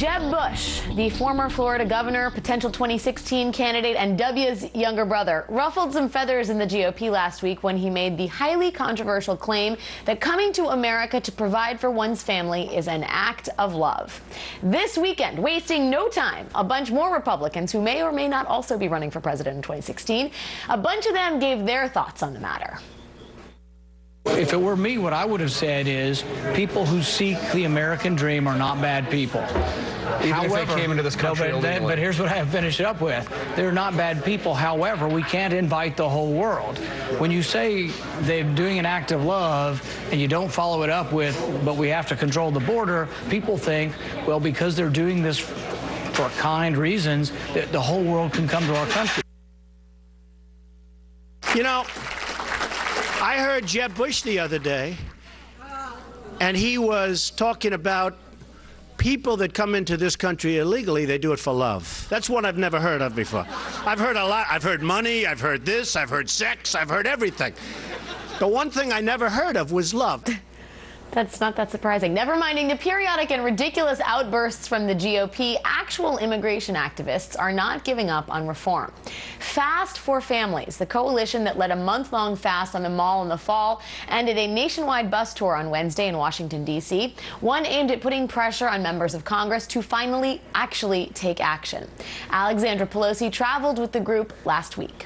Jeb Bush, the former Florida governor, potential 2016 candidate, and W's younger brother, ruffled some feathers in the GOP last week when he made the highly controversial claim that coming to America to provide for one's family is an act of love. This weekend, wasting no time, a bunch more Republicans who may or may not also be running for president in 2016, a bunch of them gave their thoughts on the matter. If it were me, what I would have said is people who seek the American dream are not bad people. However, if they came into this country illegally. But here's what I have finished it up with. They're not bad people. However, we can't invite the whole world. When you say they're doing an act of love and you don't follow it up with, but we have to control the border, people think, well, because they're doing this for kind reasons, that the whole world can come to our country. You know, I heard Jeb Bush the other day, and he was talking about people that come into this country illegally, they do it for love. That's one I've never heard of before. I've heard a lot. I've heard money, I've heard this, I've heard sex, I've heard everything. The one thing I never heard of was love. That's not that surprising. Never minding the periodic and ridiculous outbursts from the GOP, actual immigration activists are not giving up on reform. Fast for Families, the coalition that led a month-long fast on the Mall in the fall, ended a nationwide bus tour on Wednesday in Washington, D.C., one aimed at putting pressure on members of Congress to finally actually take action. Alexandra Pelosi traveled with the group last week.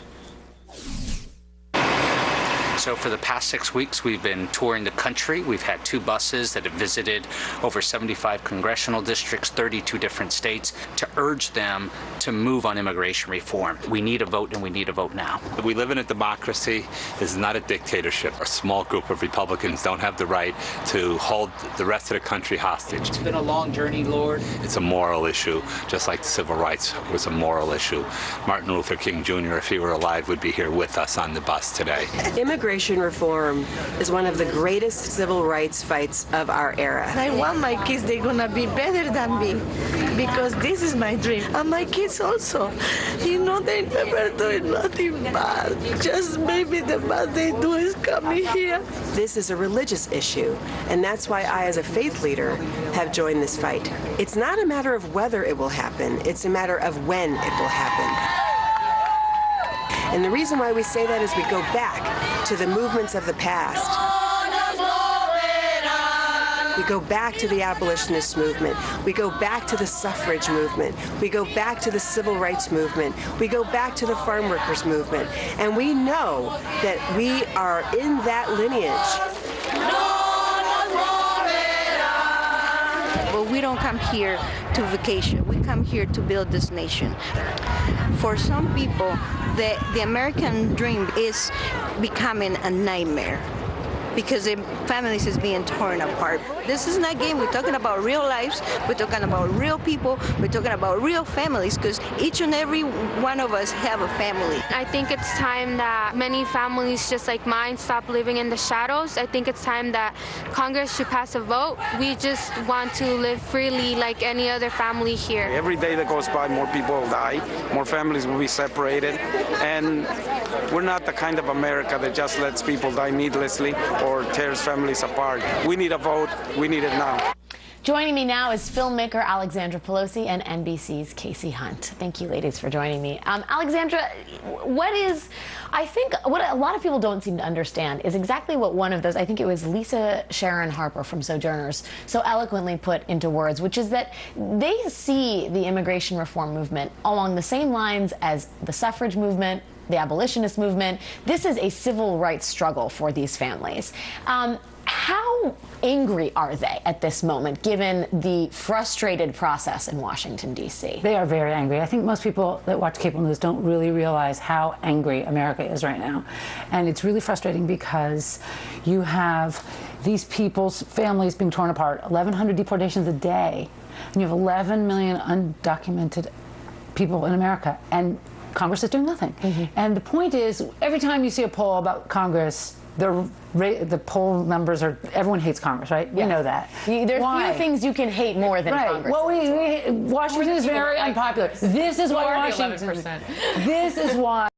So for the past 6 weeks, we've been touring the country. We've had 2 buses that have visited over 75 congressional districts, 32 different states, to urge them to move on immigration reform. We need a vote, and we need a vote now. We live in a democracy. This is not a dictatorship. A small group of Republicans don't have the right to hold the rest of the country hostage. It's been a long journey, Lord. It's a moral issue, just like civil rights was a moral issue. Martin Luther King Jr., if he were alive, would be here with us on the bus today. Immigration reform is one of the greatest civil rights fights of our era. I want my kids, they're gonna be better than me, because this is my dream. And my kids also, you know, they never do nothing bad. Just maybe the bad they do is coming here. This is a religious issue, and that's why I, as a faith leader, have joined this fight. It's not a matter of whether it will happen, it's a matter of when it will happen. And the reason why we say that is we go back to the movements of the past. We go back to the abolitionist movement. We go back to the suffrage movement. We go back to the civil rights movement. We go back to the farm workers movement. And we know that we are in that lineage. But we don't come here to vacation. We come here to build this nation. For some people, the American dream is becoming a nightmare because their families is being torn apart. This is not a game. We're talking about real lives. We're talking about real people. We're talking about real families, because each and every one of us have a family. I think it's time that many families just like mine stop living in the shadows. I think it's time that Congress should pass a vote. We just want to live freely like any other family here. Every day that goes by, more people will die, more families will be separated, and we're not the kind of America that just lets people die needlessly or tears families apart. We need a vote. We need it now. Joining me now is filmmaker Alexandra Pelosi and NBC's Casey Hunt. Thank you, ladies, for joining me. Alexandra, what a lot of people don't seem to understand is exactly what one of those, I think it was Lisa Sharon Harper from Sojourners, so eloquently put into words, which is that they see the immigration reform movement along the same lines as the suffrage movement, the abolitionist movement. This is a civil rights struggle for these families. How angry are they at this moment, given the frustrated process in Washington, D.C.? They are very angry. I think most people that watch cable news don't really realize how angry America is right now. And it's really frustrating because you have these people's families being torn apart, 1,100 deportations a day, and you have 11 million undocumented people in America, and Congress is doing nothing. And the point is, every time you see a poll about Congress, the poll numbers are, everyone hates Congress, right? We know that. There's few things you can hate more than Congress. Well, Washington is very unpopular. This is why Washington. This is why.